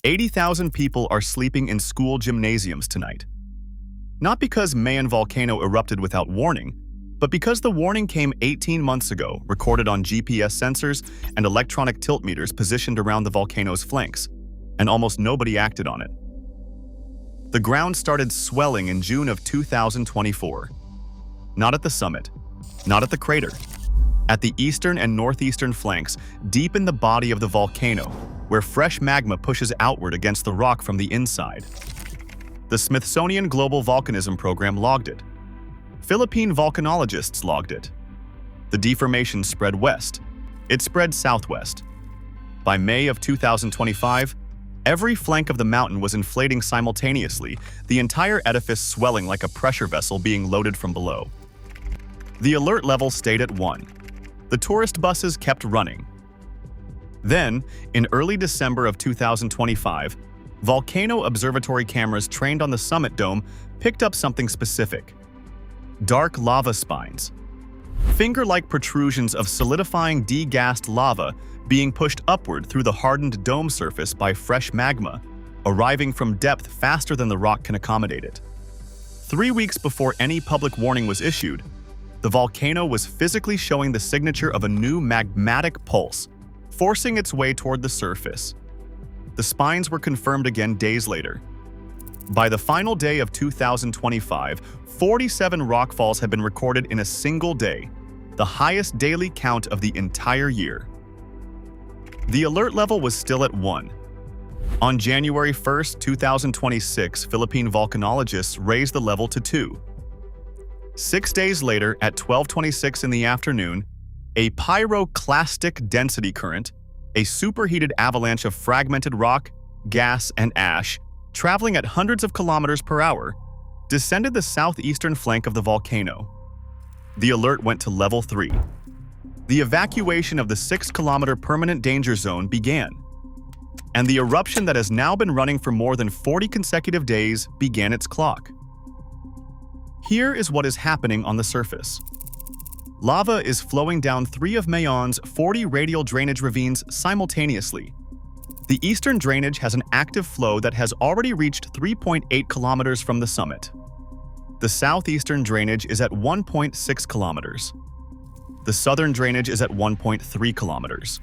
80,000 people are sleeping in school gymnasiums tonight. Not because Mayon Volcano erupted without warning, but because the warning came 18 months ago, recorded on GPS sensors and electronic tilt meters positioned around the volcano's flanks, and almost nobody acted on it. The ground started swelling in June of 2024. Not at the summit, not at the crater. At the eastern and northeastern flanks, deep in the body of the volcano, where fresh magma pushes outward against the rock from the inside. The Smithsonian Global Volcanism Program logged it. Philippine volcanologists logged it. The deformation spread west. It spread southwest. By May of 2025, every flank of the mountain was inflating simultaneously, the entire edifice swelling like a pressure vessel being loaded from below. The alert level stayed at 1. The tourist buses kept running. Then, in early December of 2025, volcano observatory cameras trained on the summit dome picked up something specific: dark lava spines. Finger-like protrusions of solidifying degassed lava being pushed upward through the hardened dome surface by fresh magma, arriving from depth faster than the rock can accommodate it. 3 weeks before any public warning was issued, the volcano was physically showing the signature of a new magmatic pulse, forcing its way toward the surface. The spines were confirmed again days later. By the final day of 2025, 47 rockfalls had been recorded in a single day, the highest daily count of the entire year. The alert level was still at 1. On January 1, 2026, Philippine volcanologists raised the level to 2. 6 days later, at 12:26 in the afternoon, a pyroclastic density current, a superheated avalanche of fragmented rock, gas, and ash, traveling at hundreds of kilometers per hour, descended the southeastern flank of the volcano. The alert went to level 3. The evacuation of the 6-kilometer permanent danger zone began, and the eruption that has now been running for more than 40 consecutive days began its clock. Here is what is happening on the surface. Lava is flowing down 3 of Mayon's 40 radial drainage ravines simultaneously. The eastern drainage has an active flow that has already reached 3.8 kilometers from the summit. The southeastern drainage is at 1.6 kilometers. The southern drainage is at 1.3 kilometers.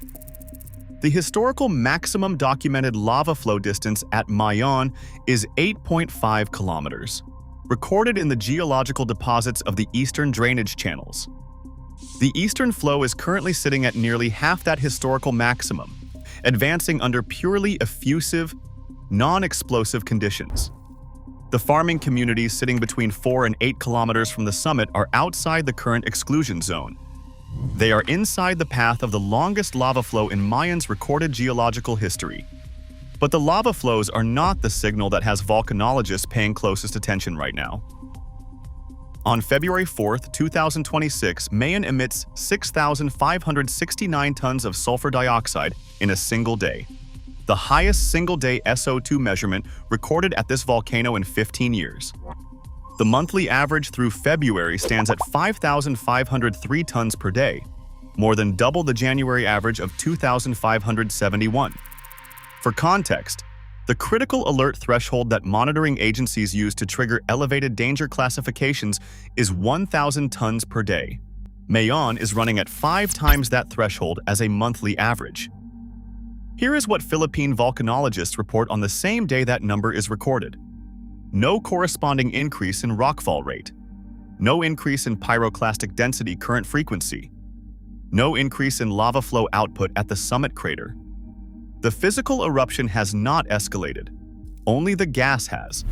The historical maximum documented lava flow distance at Mayon is 8.5 kilometers, recorded in the geological deposits of the eastern drainage channels. The eastern flow is currently sitting at nearly half that historical maximum, advancing under purely effusive, non-explosive conditions. The farming communities sitting between 4 and 8 kilometers from the summit are outside the current exclusion zone. They are inside the path of the longest lava flow in Mayon's recorded geological history. But the lava flows are not the signal that has volcanologists paying closest attention right now. On February 4, 2026, Mayon emits 6,569 tons of sulfur dioxide in a single day, the highest single-day SO2 measurement recorded at this volcano in 15 years. The monthly average through February stands at 5,503 tons per day, more than double the January average of 2,571. For context, the critical alert threshold that monitoring agencies use to trigger elevated danger classifications is 1,000 tons per day. Mayon is running at 5 times that threshold as a monthly average. Here is what Philippine volcanologists report on the same day that number is recorded. No corresponding increase in rockfall rate. No increase in pyroclastic density current frequency. No increase in lava flow output at the summit crater. The physical eruption has not escalated. Only the gas has.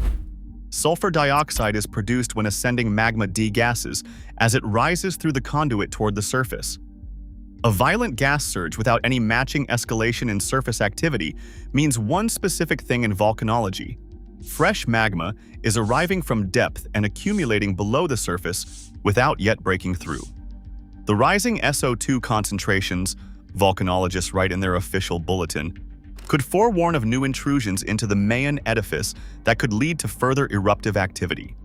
Sulfur dioxide is produced when ascending magma degasses as it rises through the conduit toward the surface. A violent gas surge without any matching escalation in surface activity means one specific thing in volcanology: fresh magma is arriving from depth and accumulating below the surface without yet breaking through. The rising SO2 concentrations, volcanologists write in their official bulletin, could forewarn of new intrusions into the Mayon edifice that could lead to further eruptive activity.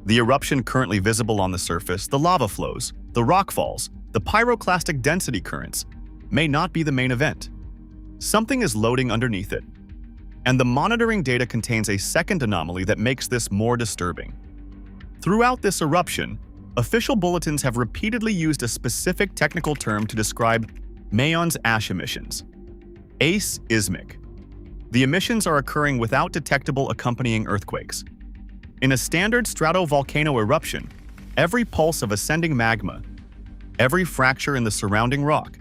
The eruption currently visible on the surface, the lava flows, the rockfalls, the pyroclastic density currents, may not be the main event. Something is loading underneath it. And the monitoring data contains a second anomaly that makes this more disturbing. Throughout this eruption, official bulletins have repeatedly used a specific technical term to describe Mayon's ash emissions: aseismic. The emissions are occurring without detectable accompanying earthquakes. In a standard stratovolcano eruption, every pulse of ascending magma, every fracture in the surrounding rock,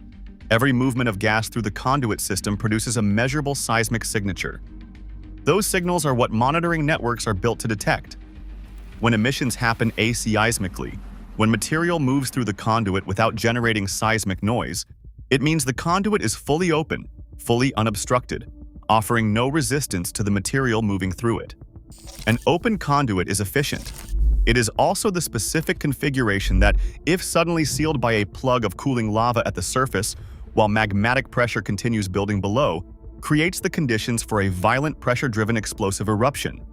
every movement of gas through the conduit system produces a measurable seismic signature. Those signals are what monitoring networks are built to detect. When emissions happen aseismically, when material moves through the conduit without generating seismic noise, it means the conduit is fully open, fully unobstructed, offering no resistance to the material moving through it. An open conduit is efficient. It is also the specific configuration that, if suddenly sealed by a plug of cooling lava at the surface, while magmatic pressure continues building below, creates the conditions for a violent pressure-driven explosive eruption.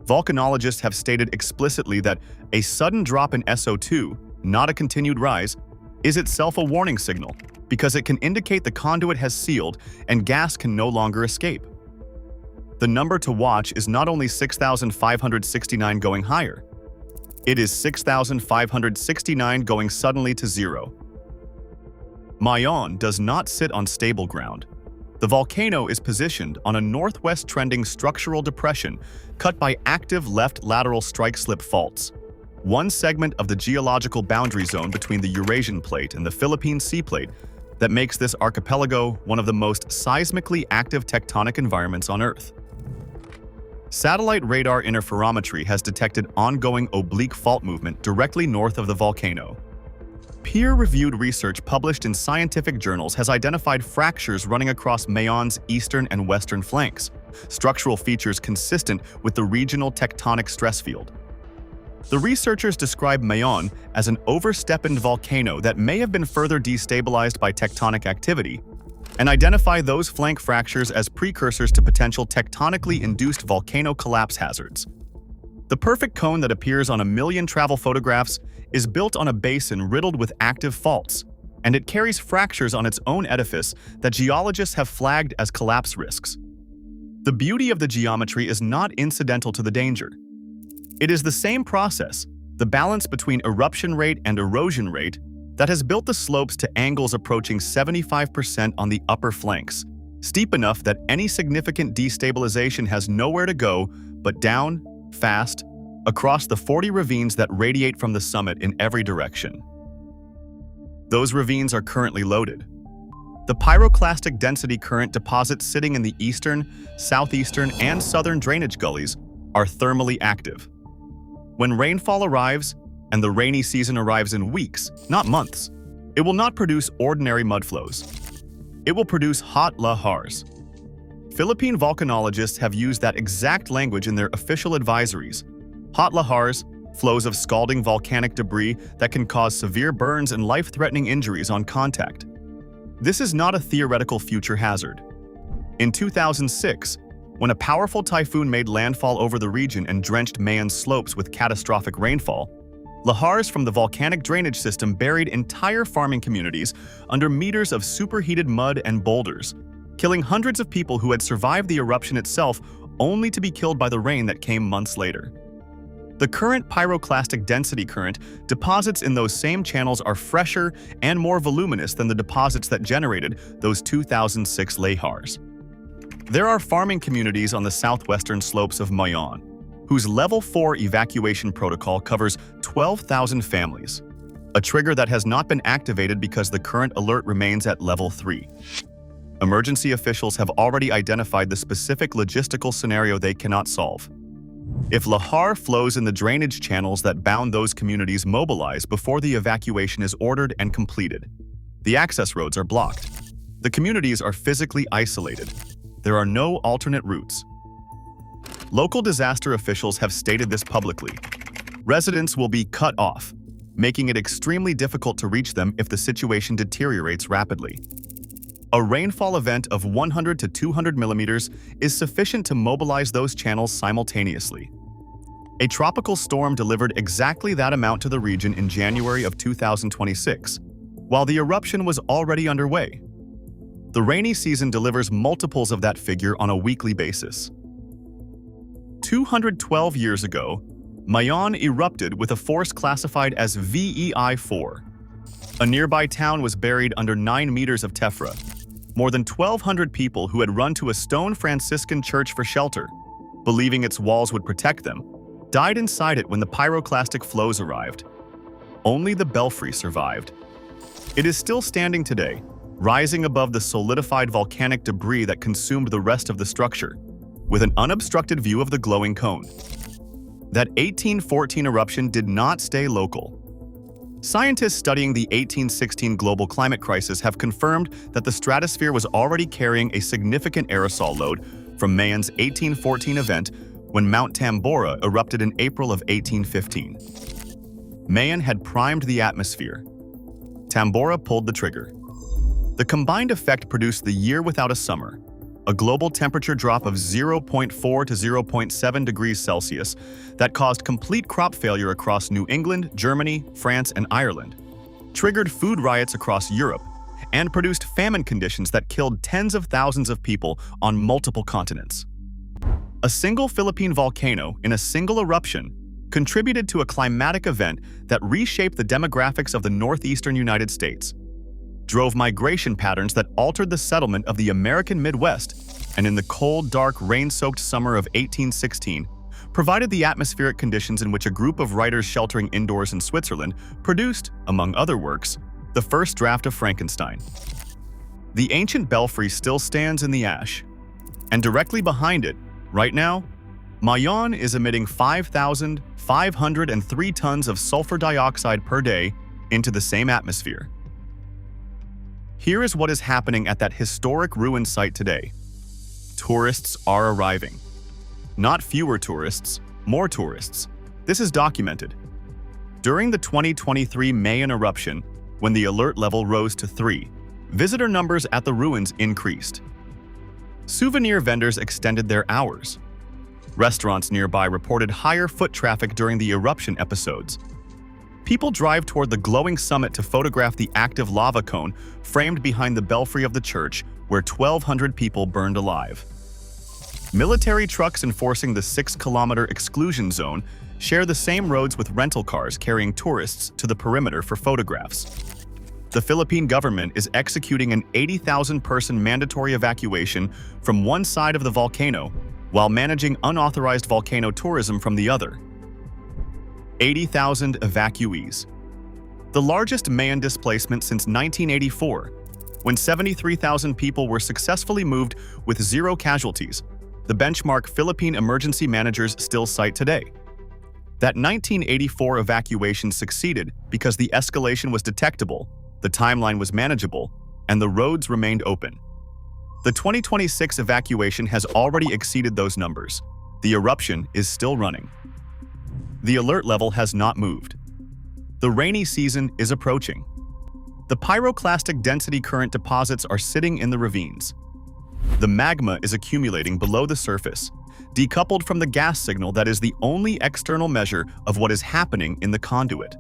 Volcanologists have stated explicitly that a sudden drop in SO2, not a continued rise, is itself a warning signal because it can indicate the conduit has sealed and gas can no longer escape. The number to watch is not only 6,569 going higher, it is 6,569 going suddenly to zero. Mayon does not sit on stable ground. The volcano is positioned on a northwest trending structural depression cut by active left lateral strike-slip faults, one segment of the geological boundary zone between the Eurasian plate and the Philippine Sea Plate that makes this archipelago one of the most seismically active tectonic environments on Earth. Satellite radar interferometry has detected ongoing oblique fault movement directly north of the volcano. Peer-reviewed research published in scientific journals has identified fractures running across Mayon's eastern and western flanks, structural features consistent with the regional tectonic stress field. The researchers describe Mayon as an oversteppened volcano that may have been further destabilized by tectonic activity, and identify those flank fractures as precursors to potential tectonically induced volcano collapse hazards. The perfect cone that appears on a million travel photographs is built on a basin riddled with active faults, and it carries fractures on its own edifice that geologists have flagged as collapse risks. The beauty of the geometry is not incidental to the danger. It is the same process, the balance between eruption rate and erosion rate, that has built the slopes to angles approaching 75% on the upper flanks, steep enough that any significant destabilization has nowhere to go but down, fast, across the 40 ravines that radiate from the summit in every direction. Those ravines are currently loaded. The pyroclastic density current deposits sitting in the eastern, southeastern, and southern drainage gullies are thermally active. When rainfall arrives, and the rainy season arrives in weeks, not months, it will not produce ordinary mudflows. It will produce hot lahars. Philippine volcanologists have used that exact language in their official advisories. Hot lahars, flows of scalding volcanic debris that can cause severe burns and life-threatening injuries on contact. This is not a theoretical future hazard. In 2006, when a powerful typhoon made landfall over the region and drenched Mayon's slopes with catastrophic rainfall, lahars from the volcanic drainage system buried entire farming communities under meters of superheated mud and boulders, killing hundreds of people who had survived the eruption itself only to be killed by the rain that came months later. The current pyroclastic density current deposits in those same channels are fresher and more voluminous than the deposits that generated those 2006 lahars. There are farming communities on the southwestern slopes of Mayon, whose Level 4 evacuation protocol covers 12,000 families, a trigger that has not been activated because the current alert remains at Level 3. Emergency officials have already identified the specific logistical scenario they cannot solve. If lahar flows in the drainage channels that bound those communities mobilize before the evacuation is ordered and completed, the access roads are blocked. The communities are physically isolated. There are no alternate routes. Local disaster officials have stated this publicly. Residents will be cut off, making it extremely difficult to reach them if the situation deteriorates rapidly. A rainfall event of 100 to 200 millimeters is sufficient to mobilize those channels simultaneously. A tropical storm delivered exactly that amount to the region in January of 2026, while the eruption was already underway. The rainy season delivers multiples of that figure on a weekly basis. 212 years ago, Mayon erupted with a force classified as VEI-4. A nearby town was buried under 9 meters of tephra. More than 1,200 people who had run to a stone Franciscan church for shelter, believing its walls would protect them, died inside it when the pyroclastic flows arrived. Only the belfry survived. It is still standing today, rising above the solidified volcanic debris that consumed the rest of the structure, with an unobstructed view of the glowing cone. That 1814 eruption did not stay local. Scientists studying the 1816 global climate crisis have confirmed that the stratosphere was already carrying a significant aerosol load from Mayon's 1814 event when Mount Tambora erupted in April of 1815. Mayon had primed the atmosphere. Tambora pulled the trigger. The combined effect produced the year without a summer, a global temperature drop of 0.4 to 0.7 degrees Celsius that caused complete crop failure across New England, Germany, France, and Ireland, triggered food riots across Europe, and produced famine conditions that killed tens of thousands of people on multiple continents. A single Philippine volcano in a single eruption contributed to a climatic event that reshaped the demographics of the northeastern United States, drove migration patterns that altered the settlement of the American Midwest, and in the cold, dark, rain-soaked summer of 1816, provided the atmospheric conditions in which a group of writers sheltering indoors in Switzerland produced, among other works, the first draft of Frankenstein. The ancient belfry still stands in the ash, and directly behind it, right now, Mayon is emitting 5,503 tons of sulfur dioxide per day into the same atmosphere. Here is what is happening at that historic ruin site today. Tourists are arriving. Not fewer tourists, more tourists. This is documented. During the 2023 Mayon eruption, when the alert level rose to 3, visitor numbers at the ruins increased. Souvenir vendors extended their hours. Restaurants nearby reported higher foot traffic during the eruption episodes. People drive toward the glowing summit to photograph the active lava cone framed behind the belfry of the church where 1,200 people burned alive. Military trucks enforcing the 6-kilometer exclusion zone share the same roads with rental cars carrying tourists to the perimeter for photographs. The Philippine government is executing an 80,000-person mandatory evacuation from one side of the volcano while managing unauthorized volcano tourism from the other. 80,000 evacuees. The largest Mayon displacement since 1984, when 73,000 people were successfully moved with 0 casualties, the benchmark Philippine emergency managers still cite today. That 1984 evacuation succeeded because the escalation was detectable, the timeline was manageable, and the roads remained open. The 2026 evacuation has already exceeded those numbers. The eruption is still running. The alert level has not moved. The rainy season is approaching. The pyroclastic density current deposits are sitting in the ravines. The magma is accumulating below the surface, decoupled from the gas signal that is the only external measure of what is happening in the conduit.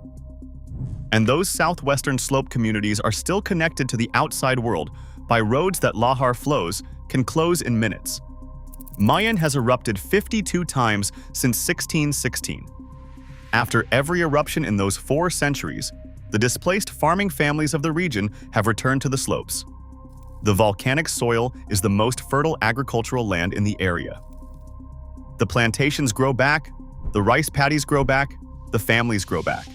And those southwestern slope communities are still connected to the outside world by roads that lahar flows can close in minutes. Mayon has erupted 52 times since 1616. After every eruption in those 4 centuries, the displaced farming families of the region have returned to the slopes. The volcanic soil is the most fertile agricultural land in the area. The plantations grow back, the rice paddies grow back, the families grow back.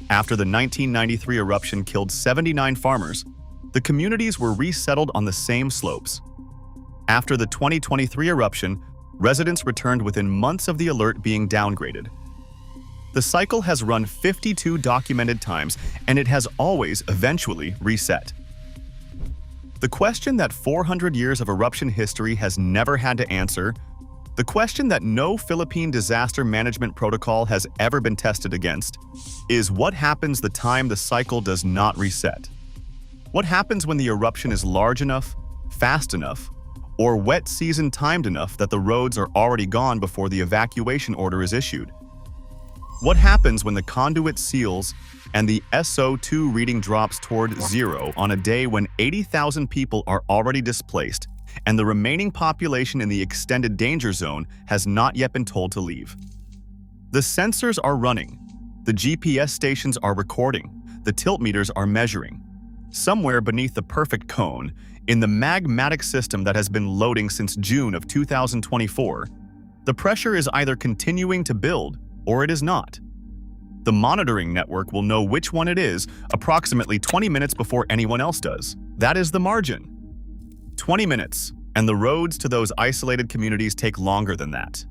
After the 1993 eruption killed 79 farmers, the communities were resettled on the same slopes. After the 2023 eruption, residents returned within months of the alert being downgraded. The cycle has run 52 documented times, and it has always eventually reset. The question that 400 years of eruption history has never had to answer, the question that no Philippine disaster management protocol has ever been tested against, is what happens the time the cycle does not reset? What happens when the eruption is large enough, fast enough, or wet season timed enough that the roads are already gone before the evacuation order is issued? What happens when the conduit seals and the SO2 reading drops toward zero on a day when 80,000 people are already displaced and the remaining population in the extended danger zone has not yet been told to leave? The sensors are running, the GPS stations are recording, the tilt meters are measuring. Somewhere beneath the perfect cone, in the magmatic system that has been loading since June of 2024, the pressure is either continuing to build or it is not. The monitoring network will know which one it is approximately 20 minutes before anyone else does. That is the margin. 20 minutes, and the roads to those isolated communities take longer than that.